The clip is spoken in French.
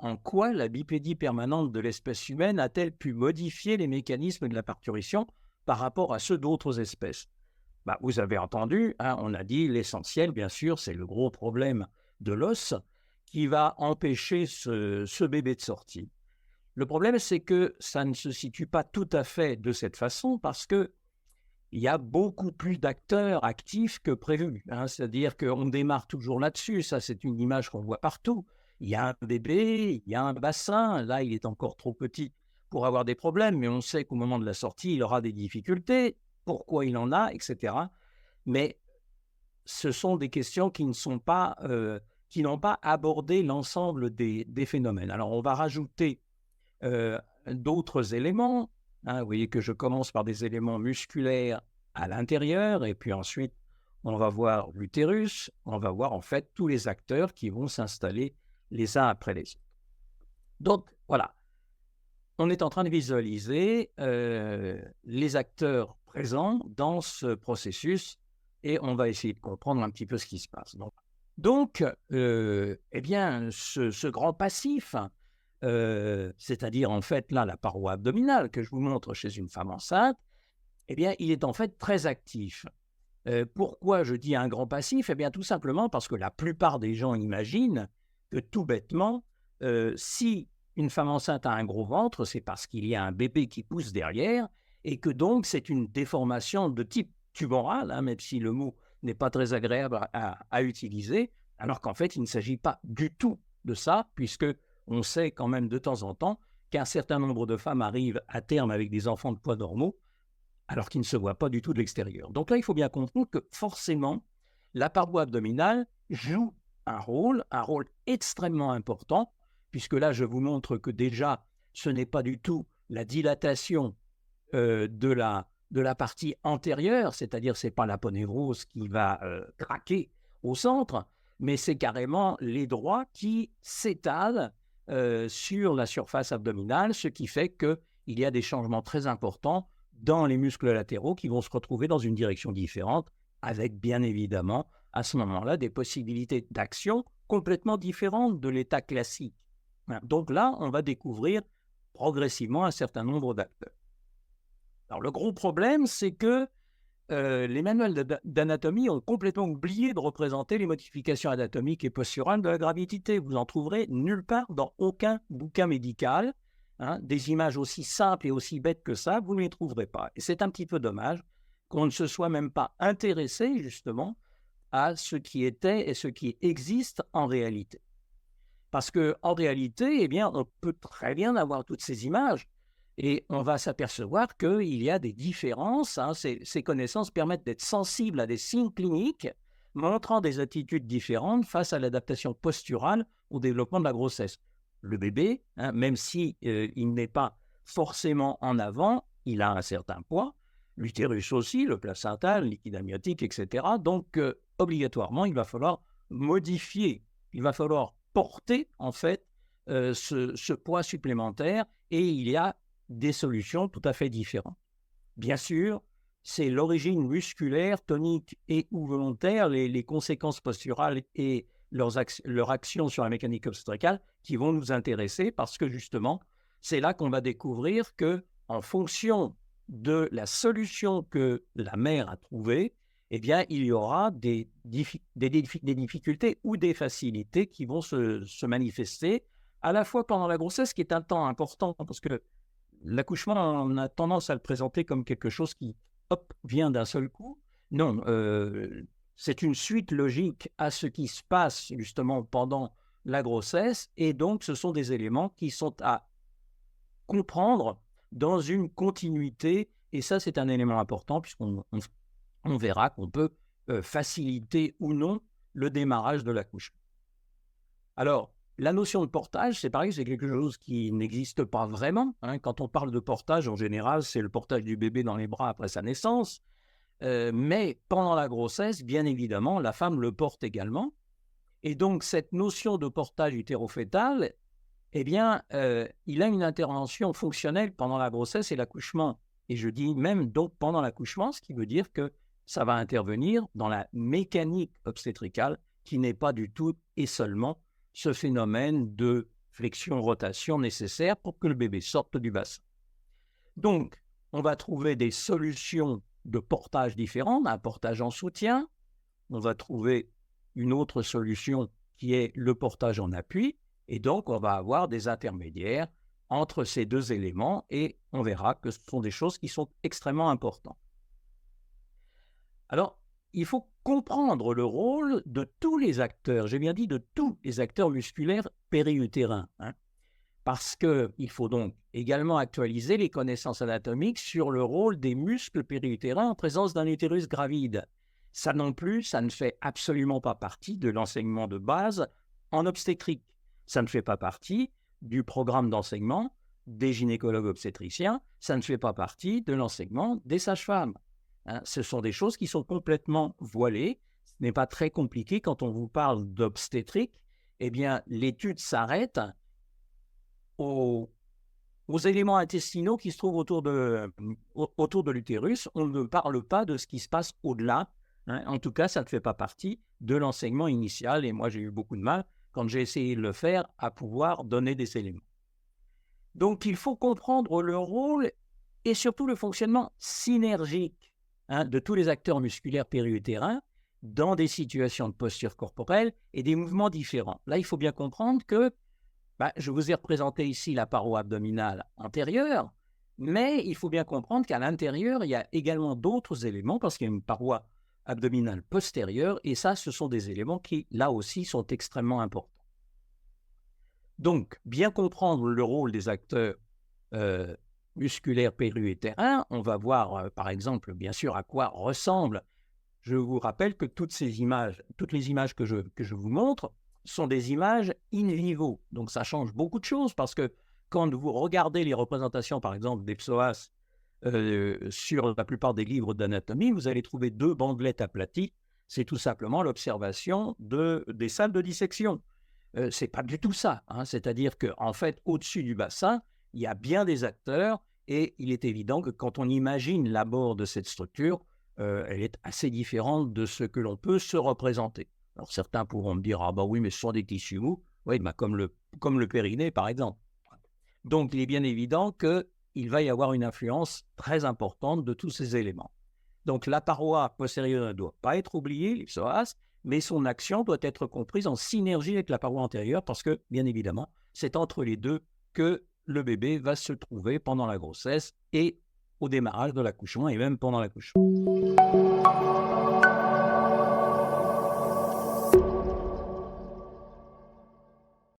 en quoi la bipédie permanente de l'espèce humaine a-t-elle pu modifier les mécanismes de la parturition par rapport à ceux d'autres espèces? Bah, vous avez entendu, hein, on a dit l'essentiel, bien sûr, c'est le gros problème de l'os qui va empêcher ce bébé de sortir. Le problème, c'est que ça ne se situe pas tout à fait de cette façon parce que il y a beaucoup plus d'acteurs actifs que prévu, hein. C'est-à-dire qu'on démarre toujours là-dessus. Ça, c'est une image qu'on voit partout. Il y a un bébé, il y a un bassin. Là, il est encore trop petit pour avoir des problèmes, mais on sait qu'au moment de la sortie, il aura des difficultés. Pourquoi il en a, etc. Mais ce sont des questions qui ne sont pas, qui n'ont pas abordé l'ensemble des phénomènes. Alors, on va rajouter d'autres éléments, hein. Vous voyez que je commence par des éléments musculaires à l'intérieur, et puis ensuite, on va voir l'utérus, on va voir en fait tous les acteurs qui vont s'installer les uns après les autres. Donc, voilà, on est en train de visualiser les acteurs présents dans ce processus et on va essayer de comprendre un petit peu ce qui se passe. Donc, eh bien, ce grand passif, c'est-à-dire en fait là la paroi abdominale que je vous montre chez une femme enceinte, eh bien, il est en fait très actif. Pourquoi je dis un grand passif? Eh bien, tout simplement parce que la plupart des gens imaginent que tout bêtement, si une femme enceinte a un gros ventre, c'est parce qu'il y a un bébé qui pousse derrière et que donc c'est une déformation de type tumoral, hein, même si le mot n'est pas très agréable à utiliser, alors qu'en fait, il ne s'agit pas du tout de ça, puisque on sait quand même de temps en temps qu'un certain nombre de femmes arrivent à terme avec des enfants de poids normaux, alors qu'ils ne se voient pas du tout de l'extérieur. Donc là, il faut bien comprendre que forcément, la paroi abdominale joue un rôle extrêmement important, puisque là, je vous montre que déjà, ce n'est pas du tout la dilatation de la partie antérieure, c'est-à-dire ce n'est pas l'aponévrose qui va craquer au centre, mais c'est carrément les droits qui s'étalent sur la surface abdominale, ce qui fait qu'il y a des changements très importants dans les muscles latéraux qui vont se retrouver dans une direction différente, avec bien évidemment à ce moment-là des possibilités d'action complètement différentes de l'état classique. Donc là, on va découvrir progressivement un certain nombre d'acteurs. Alors le gros problème, c'est que les manuels d'anatomie ont complètement oublié de représenter les modifications anatomiques et posturales de la gravidité. Vous en trouverez nulle part dans aucun bouquin médical, hein. Des images aussi simples et aussi bêtes que ça, vous ne les trouverez pas. Et c'est un petit peu dommage qu'on ne se soit même pas intéressé justement à ce qui était et ce qui existe en réalité. Parce qu'en réalité, eh bien, on peut très bien avoir toutes ces images et on va s'apercevoir qu'il y a des différences, hein. Ces connaissances permettent d'être sensibles à des signes cliniques montrant des attitudes différentes face à l'adaptation posturale au développement de la grossesse. Le bébé, hein, même si il n'est pas forcément en avant, il a un certain poids. L'utérus aussi, le placenta, le liquide amniotique, etc. Donc, obligatoirement, il va falloir modifier, il va falloir porter en fait ce poids supplémentaire et il y a des solutions tout à fait différentes. Bien sûr, c'est l'origine musculaire, tonique et ou volontaire, les conséquences posturales et leur action sur la mécanique obstétricale qui vont nous intéresser parce que justement, c'est là qu'on va découvrir que en fonction de la solution que la mère a trouvée, eh bien, il y aura des difficultés ou des facilités qui vont se manifester à la fois pendant la grossesse, qui est un temps important, parce que l'accouchement, on a tendance à le présenter comme quelque chose qui, hop, vient d'un seul coup. Non, c'est une suite logique à ce qui se passe justement pendant la grossesse, et donc ce sont des éléments qui sont à comprendre dans une continuité, et ça c'est un élément important puisqu'on verra qu'on peut faciliter ou non le démarrage de l'accouchement. Alors, la notion de portage, c'est pareil, c'est quelque chose qui n'existe pas vraiment, hein. Quand on parle de portage, en général, c'est le portage du bébé dans les bras après sa naissance. Mais pendant la grossesse, bien évidemment, la femme le porte également. Et donc, cette notion de portage utérofœtal, eh bien, il a une intervention fonctionnelle pendant la grossesse et l'accouchement. Et je dis même donc pendant l'accouchement, ce qui veut dire que ça va intervenir dans la mécanique obstétricale qui n'est pas du tout et seulement ce phénomène de flexion-rotation nécessaire pour que le bébé sorte du bassin. Donc, on va trouver des solutions de portage différentes, un portage en soutien. On va trouver une autre solution qui est le portage en appui. Et donc, on va avoir des intermédiaires entre ces deux éléments et on verra que ce sont des choses qui sont extrêmement importantes. Alors, il faut comprendre le rôle de tous les acteurs, j'ai bien dit de tous les acteurs musculaires périutérins, parce qu'il faut donc également actualiser les connaissances anatomiques sur le rôle des muscles périutérins en présence d'un utérus gravide. Ça non plus, ça ne fait absolument pas partie de l'enseignement de base en obstétrique. Ça ne fait pas partie du programme d'enseignement des gynécologues obstétriciens, ça ne fait pas partie de l'enseignement des sages-femmes. Ce sont des choses qui sont complètement voilées. Ce n'est pas très compliqué quand on vous parle d'obstétrique. Eh bien, l'étude s'arrête aux éléments intestinaux qui se trouvent autour de l'utérus. On ne parle pas de ce qui se passe au-delà. En tout cas, ça ne fait pas partie de l'enseignement initial. Et moi, j'ai eu beaucoup de mal, quand j'ai essayé de le faire, à pouvoir donner des éléments. Donc, il faut comprendre le rôle et surtout le fonctionnement synergique de tous les acteurs musculaires périutérins dans des situations de posture corporelle et des mouvements différents. Là, il faut bien comprendre que je vous ai représenté ici la paroi abdominale antérieure, mais il faut bien comprendre qu'à l'intérieur, il y a également d'autres éléments parce qu'il y a une paroi abdominale postérieure et ça, ce sont des éléments qui, là aussi, sont extrêmement importants. Donc, bien comprendre le rôle des acteurs musculaires périutérins, on va voir par exemple, bien sûr, à quoi ressemble. Je vous rappelle que toutes les images que je vous montre sont des images in vivo. Donc, ça change beaucoup de choses parce que quand vous regardez les représentations, par exemple, des psoas sur la plupart des livres d'anatomie, vous allez trouver deux bandelettes aplaties. C'est tout simplement l'observation des salles de dissection. Ce n'est pas du tout ça. C'est-à-dire qu'en fait, au-dessus du bassin, il y a bien des acteurs et il est évident que quand on imagine l'abord de cette structure, elle est assez différente de ce que l'on peut se représenter. Alors certains pourront me dire « Ah bah oui, mais ce sont des tissus mous. » Oui, comme le périnée, par exemple. Donc, il est bien évident qu'il va y avoir une influence très importante de tous ces éléments. Donc, la paroi postérieure ne doit pas être oubliée, les psoas, mais son action doit être comprise en synergie avec la paroi antérieure parce que, bien évidemment, c'est entre les deux que le bébé va se trouver pendant la grossesse et au démarrage de l'accouchement et même pendant l'accouchement.